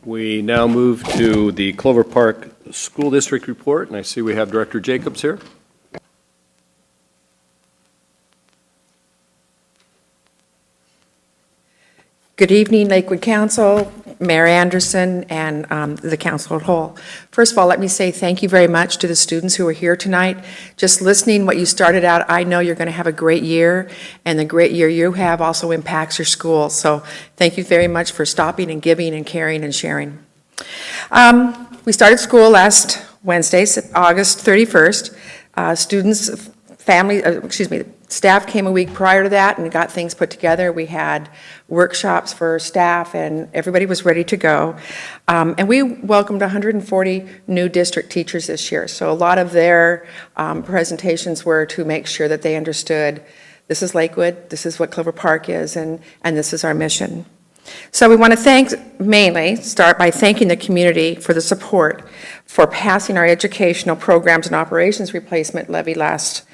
We now move to the Clover Park School District report, and I see we have Director Jacobs here. Good evening, Lakewood Council, Mayor Anderson, and the council at whole. First of all, let me say thank you very much to the students who are here tonight. Just listening what you started out, I know you're going to have a great year, and the great year you have also impacts your school. So thank you very much for stopping and giving and caring and sharing. We started school last Wednesday, August 31st. Staff came a week prior to that and got things put together. We had workshops for staff and everybody was ready to go. And we welcomed 140 new district teachers this year. So a lot of their presentations were to make sure that they understood this is Lakewood, this is what Clover Park is, and this is our mission. So we want to start by thanking the community for the support for passing our educational programs and operations replacement levy last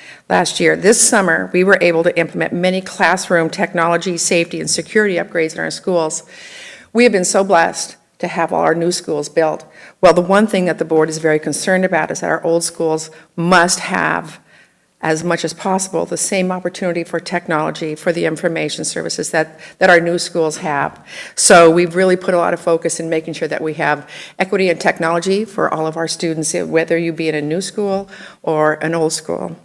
year. This summer, we were able to implement many classroom technology, safety, and security upgrades in our schools. We have been so blessed to have all our new schools built. Well, the one thing that the board is very concerned about is that our old schools must have, as much as possible, the same opportunity for technology, for the information services that our new schools have. So we've really put a lot of focus in making sure that we have equity in technology for all of our students, whether you be in a new school or an old school.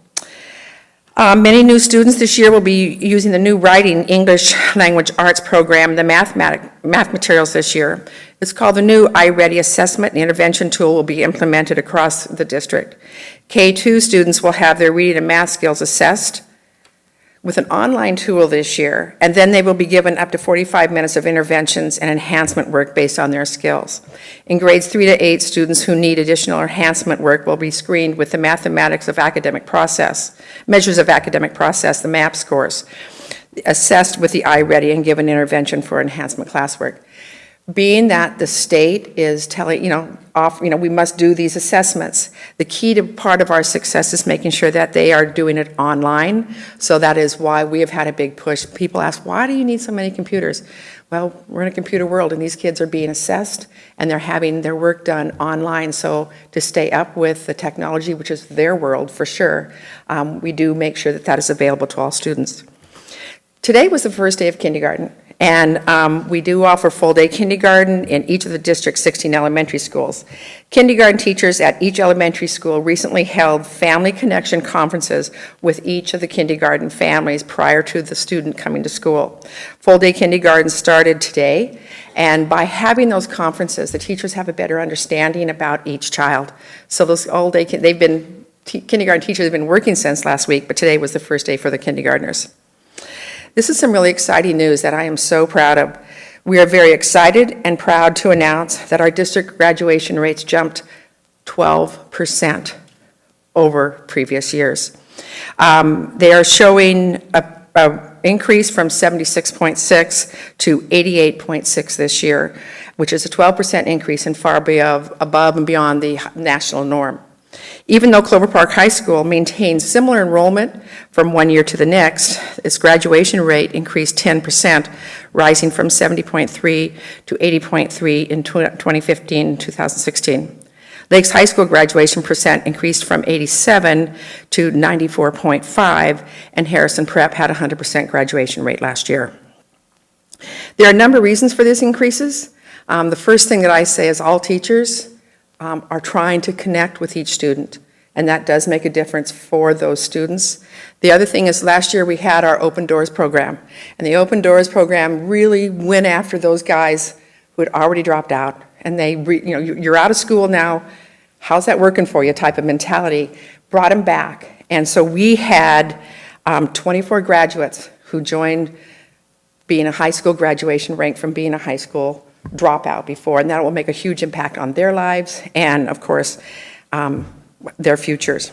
Many new students this year will be using the new Writing English Language Arts program, the math materials this year. It's called the new iReady assessment and intervention tool will be implemented across the district. K2 students will have their reading and math skills assessed with an online tool this year, and then they will be given up to 45 minutes of interventions and enhancement work based on their skills. In grades 3 to 8, students who need additional enhancement work will be screened with the measures of academic process, the MAP scores, assessed with the iReady and given intervention for enhancement classwork. Being that the state is telling, we must do these assessments, the key to part of our success is making sure that they are doing it online. So that is why we have had a big push. People ask, why do you need so many computers? Well, we're in a computer world and these kids are being assessed and they're having their work done online. So to stay up with the technology, which is their world for sure, we do make sure that that is available to all students. Today was the first day of kindergarten. And we do offer full-day kindergarten in each of the district's 16 elementary schools. Kindergarten teachers at each elementary school recently held family connection conferences with each of the kindergarten families prior to the student coming to school. Full-day kindergarten started today, and by having those conferences, the teachers have a better understanding about each child. So those all-day, kindergarten teachers have been working since last week, but today was the first day for the kindergartners. This is some really exciting news that I am so proud of. We are very excited and proud to announce that our district graduation rates jumped 12% over previous years. They are showing an increase from 76.6 to 88.6 this year, which is a 12% increase and far above and beyond the national norm. Even though Clover Park High School maintains similar enrollment from one year to the next, its graduation rate increased 10%, rising from 70.3 to 80.3 in 2015-2016. Lakes High School graduation percent increased from 87 to 94.5, and Harrison Prep had a 100% graduation rate last year. There are a number of reasons for these increases. The first thing that I say is all teachers are trying to connect with each student, and that does make a difference for those students. The other thing is last year we had our Open Doors program, and the Open Doors program really went after those guys who had already dropped out, and you're out of school now, how's that working for you type of mentality, brought them back. And so we had 24 graduates who joined being a high school graduation rank from being a high school dropout before, and that will make a huge impact on their lives and, of course, their futures.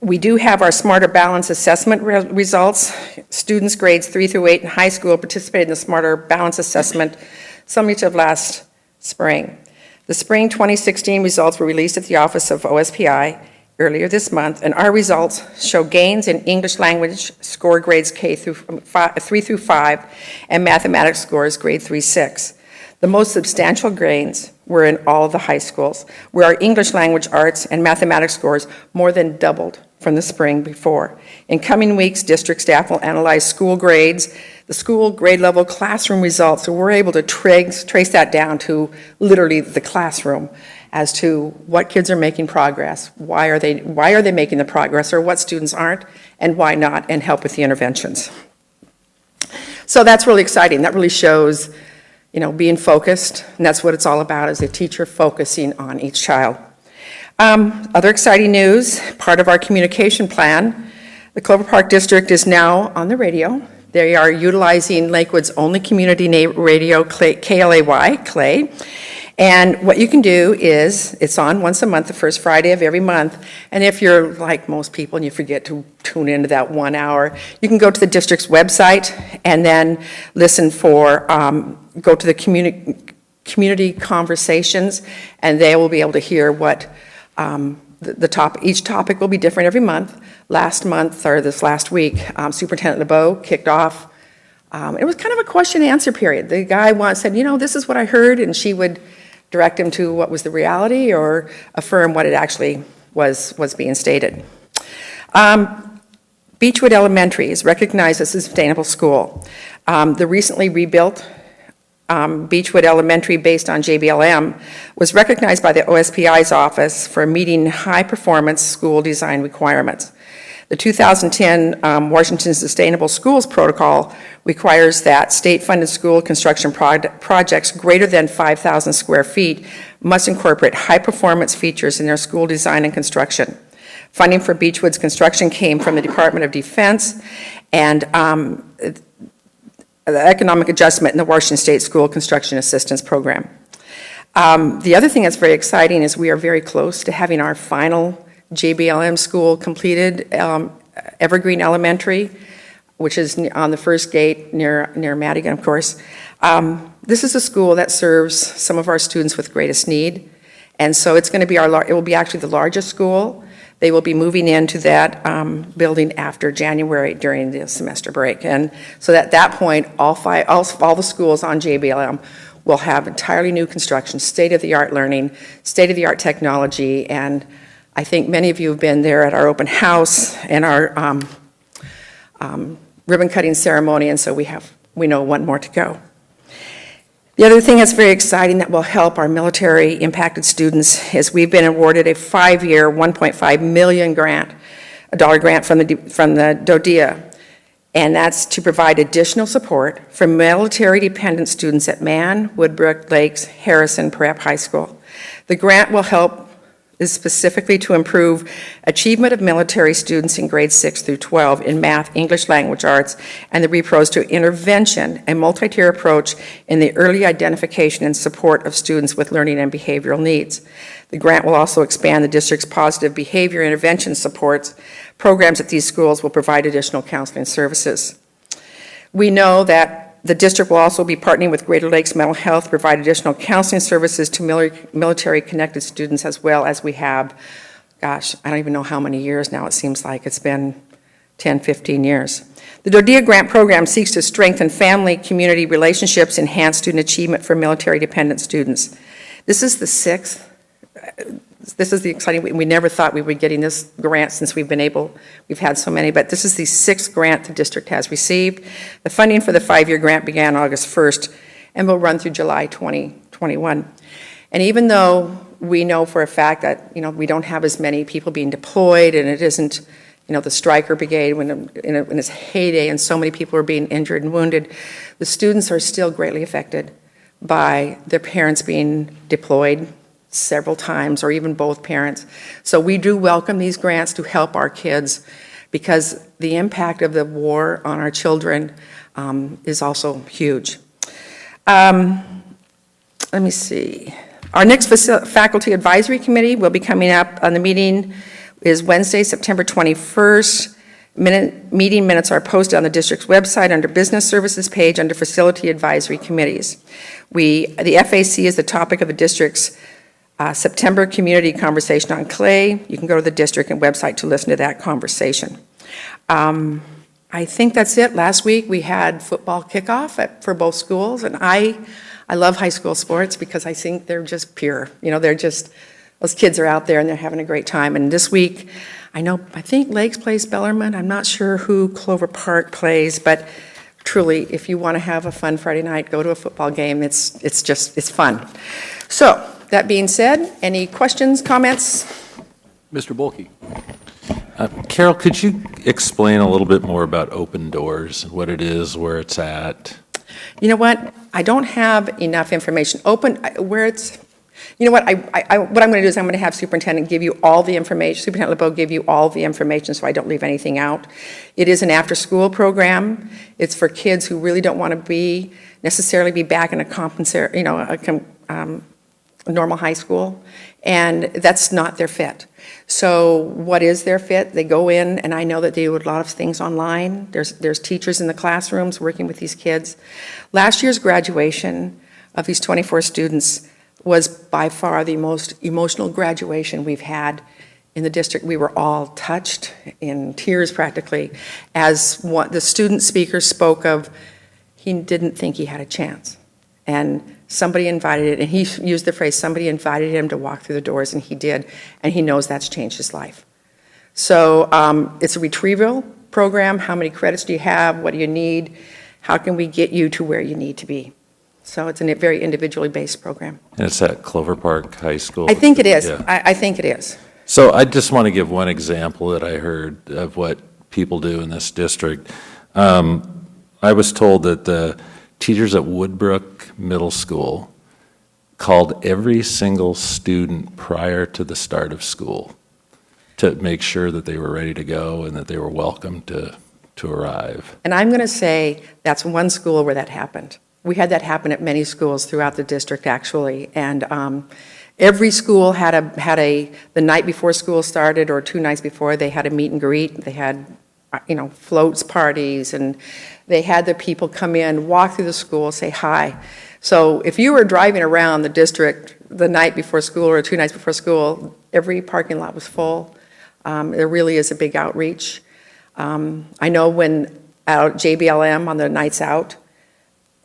We do have our Smarter Balance assessment results. Students grades 3 through 8 in high school participated in the Smarter Balance assessment summative last spring. The spring 2016 results were released at the Office of OSPI earlier this month, and our results show gains in English language score grades K through 3 through 5 and mathematics scores grade 3-6. The most substantial gains were in all of the high schools, where our English language arts and mathematics scores more than doubled from the spring before. In coming weeks, district staff will analyze school grades, the school grade level classroom results, so we're able to trace that down to literally the classroom as to what kids are making progress, why are they making the progress, or what students aren't, and why not, and help with the interventions. So that's really exciting. That really shows, being focused, and that's what it's all about, is a teacher focusing on each child. Other exciting news, part of our communication plan, the Clover Park District is now on the radio. They are utilizing Lakewood's only community radio, KLAY, Clay. And what you can do is, it's on once a month, the first Friday of every month, and if you're like most people and you forget to tune into that 1 hour, you can go to the district's website and then listen for, go to the community conversations, and they will be able to hear what each topic will be different every month. Last month, or this last week, Superintendent LeBeau kicked off. It was kind of a question and answer period. The guy once said, this is what I heard, and she would direct him to what was the reality or affirm what it actually was being stated. Beechwood Elementary is recognized as a sustainable school. The recently rebuilt Beechwood Elementary, based on JBLM, was recognized by the OSPI's office for meeting high-performance school design requirements. The 2010 Washington Sustainable Schools Protocol requires that state-funded school construction projects greater than 5,000 square feet must incorporate high-performance features in their school design and construction. Funding for Beechwood's construction came from the Department of Defense and the Economic Adjustment in the Washington State School Construction Assistance Program. The other thing that's very exciting is we are very close to having our final JBLM school completed, Evergreen Elementary, which is on the first gate near Madigan, of course. This is a school that serves some of our students with greatest need, and so it's going to be it will be actually the largest school. They will be moving into that building after January during the semester break, and so at that point, all the schools on JBLM will have entirely new construction, state-of-the-art learning, state-of-the-art technology, and I think many of you have been there at our open house and our ribbon cutting ceremony, and so we know one more to go. The other thing that's very exciting that will help our military impacted students is we've been awarded a 5-year, $1.5 million grant from the DODEA, and that's to provide additional support for military dependent students at Mann, Woodbrook, Lakes, Harrison Prep High School. The grant will help is specifically to improve achievement of military students in grades 6 through 12 in math, English language arts, and the repros to intervention, a multi-tier approach in the early identification and support of students with learning and behavioral needs. The grant will also expand the district's positive behavior intervention supports. Programs at these schools will provide additional counseling services. We know that the district will also be partnering with Greater Lakes Mental Health to provide additional counseling services to military-connected students, as well as we have, gosh, I don't even know how many years now. It seems like it's been 10, 15 years. The DODEA grant program seeks to strengthen family-community relationships, enhance student achievement for military-dependent students. This is the sixth. This is the exciting, we never thought we would be getting this grant since we've had so many, but this is the 6th grant the district has received. The funding for the 5-year grant began August 1st and will run through July 2021. And even though we know for a fact that, we don't have as many people being deployed, and it isn't, the Stryker Brigade in its heyday and so many people are being injured and wounded, the students are still greatly affected by their parents being deployed several times, or even both parents. So we do welcome these grants to help our kids, because the impact of the war on our children is also huge. Let me see. Our next faculty advisory committee will be coming up, on the meeting is Wednesday, September 21st. Meeting minutes are posted on the district's website under Business Services page under Facility Advisory Committees. The FAC is the topic of the district's September community conversation on clay. You can go to the district and website to listen to that conversation. I think that's it. Last week we had football kickoff for both schools, and I I love high school sports because I think they're just pure. Those kids are out there and they're having a great time. And this week, I think Lakes plays Bellarmine. I'm not sure who Clover Park plays, but truly, if you want to have a fun Friday night, go to a football game. It's fun. So, that being said, any questions, comments? Mr. Bulkey. Carol, could you explain a little bit more about Open Doors, what it is, where it's at? You know what? I don't have enough information. What I'm going to do is I'm going to have Superintendent give you all the information. Superintendent LeBeau give you all the information so I don't leave anything out. It is an after-school program. It's for kids who really don't want to necessarily be back in a normal high school, and that's not their fit. So what is their fit? They go in, and I know that they do a lot of things online. There's teachers in the classrooms working with these kids. Last year's graduation of these 24 students was by far the most emotional graduation we've had in the district. We were all touched, in tears practically, as the student speaker spoke of, he didn't think he had a chance. And somebody invited it, and he used the phrase, somebody invited him to walk through the doors, and he did, and he knows that's changed his life. So it's a retrieval program. How many credits do you have? What do you need? How can we get you to where you need to be? So it's a very individually based program. And it's at Clover Park High School? I think it is. Yeah. I think it is. So I just want to give one example that I heard of what people do in this district. I was told that the teachers at Woodbrook Middle School called every single student prior to the start of school to make sure that they were ready to go and that they were welcome to arrive. And I'm going to say that's one school where that happened. We had that happen at many schools throughout the district, actually. And every school had the night before school started or 2 nights before, they had a meet and greet. They had, floats parties, and they had the people come in, walk through the school, say hi. So if you were driving around the district the night before school or 2 nights before school, every parking lot was full. There really is a big outreach. I know when out JBLM on the nights out,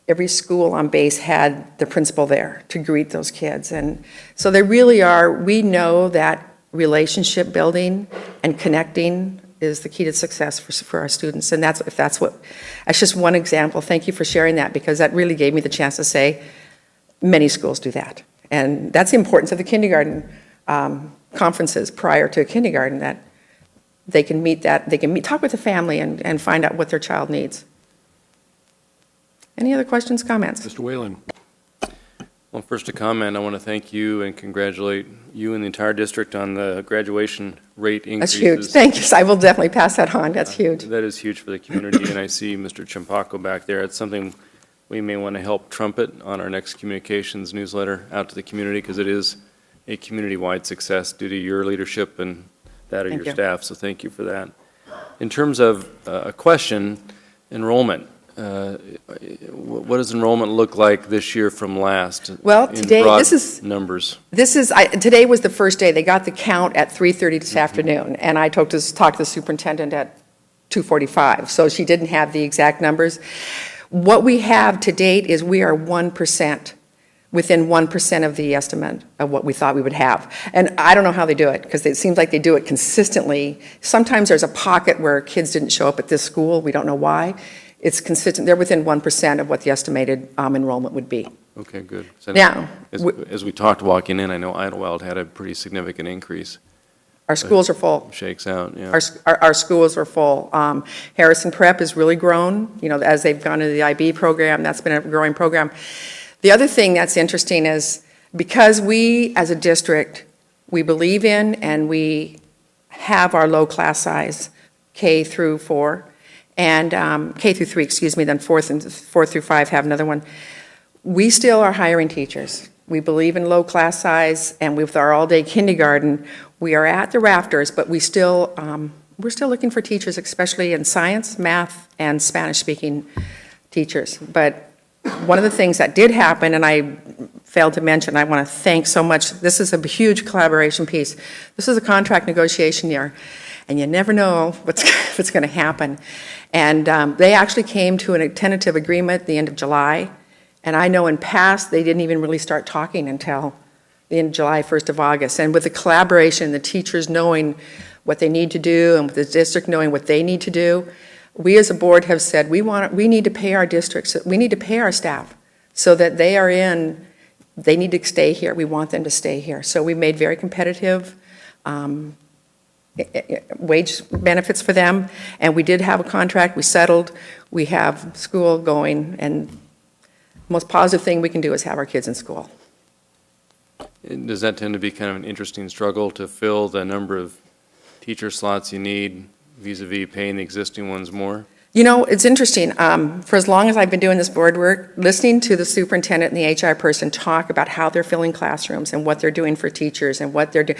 every school on base had the principal there to greet those kids. And so they really are, we know that relationship building and connecting is the key to success for our students. And that's just one example. Thank you for sharing that, because that really gave me the chance to say many schools do that. And that's the importance of the kindergarten conferences prior to kindergarten, that they can talk with the family and find out what their child needs. Any other questions, comments? Mr. Whalen. Well, first to comment, I want to thank you and congratulate you and the entire district on the graduation rate increases. That's huge. Thank you. I will definitely pass that on. That's huge. That is huge for the community, and I see Mr. Champacco back there. It's something we may want to help trumpet on our next communications newsletter out to the community, because it is a community-wide success due to your leadership and that of your staff, so thank you for that. In terms of a question, enrollment. What does enrollment look like this year from last? Well, today, numbers. Today was the first day. They got the count at 3:30 this afternoon, and I talked to the superintendent at 2:45, so she didn't have the exact numbers. What we have to date is we are 1%, within 1% of the estimate of what we thought we would have. And I don't know how they do it, because it seems like they do it consistently. Sometimes there's a pocket where kids didn't show up at this school. We don't know why. It's consistent. They're within 1% of what the estimated enrollment would be. Okay, good. So now, as we talked walking in, I know Idlewild had a pretty significant increase. Our schools are full. Shakes out, yeah. Our schools are full. Harrison Prep has really grown, as they've gone into the IB program. That's been a growing program. The other thing that's interesting is, because we, as a district, we believe in and we have our low class size, K through 4, and K through 3, then 4 through 5 have another one. We still are hiring teachers. We believe in low class size, and with our all-day kindergarten, we are at the rafters, but we're still looking for teachers, especially in science, math, and Spanish-speaking teachers. But one of the things that did happen, and I failed to mention, I want to thank so much, this is a huge collaboration piece. This is a contract negotiation year, and you never know what's going to happen. And they actually came to a tentative agreement at the end of July, And I know in past, they didn't even really start talking until the end of July, 1st of August. And with the collaboration, the teachers knowing what they need to do, and with the district knowing what they need to do, we as a board have said, we need to pay our districts, we need to pay our staff so that they need to stay here. We want them to stay here. So we made very competitive wage benefits for them, and we did have a contract, we settled, we have school going, and the most positive thing we can do is have our kids in school. Does that tend to be kind of an interesting struggle to fill the number of teacher slots you need vis-a-vis paying the existing ones more? You know, it's interesting. For as long as I've been doing this board work, listening to the superintendent and the HR person talk about how they're filling classrooms and what they're doing for teachers and what they're doing,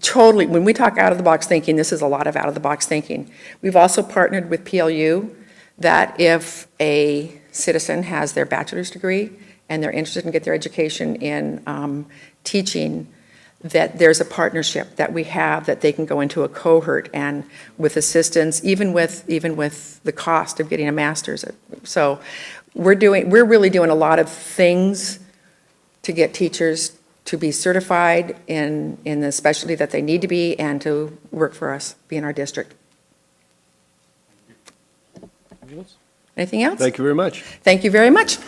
totally, when we talk out of the box thinking, this is a lot of out of the box thinking. We've also partnered with PLU that if a citizen has their bachelor's degree and they're interested in get their education in teaching, that there's a partnership that we have that they can go into a cohort and with assistance, even with the cost of getting a master's. So we're really doing a lot of things to get teachers to be certified in the specialty that they need to be and to work for us, be in our district. Anything else? Thank you very much. Thank you very much.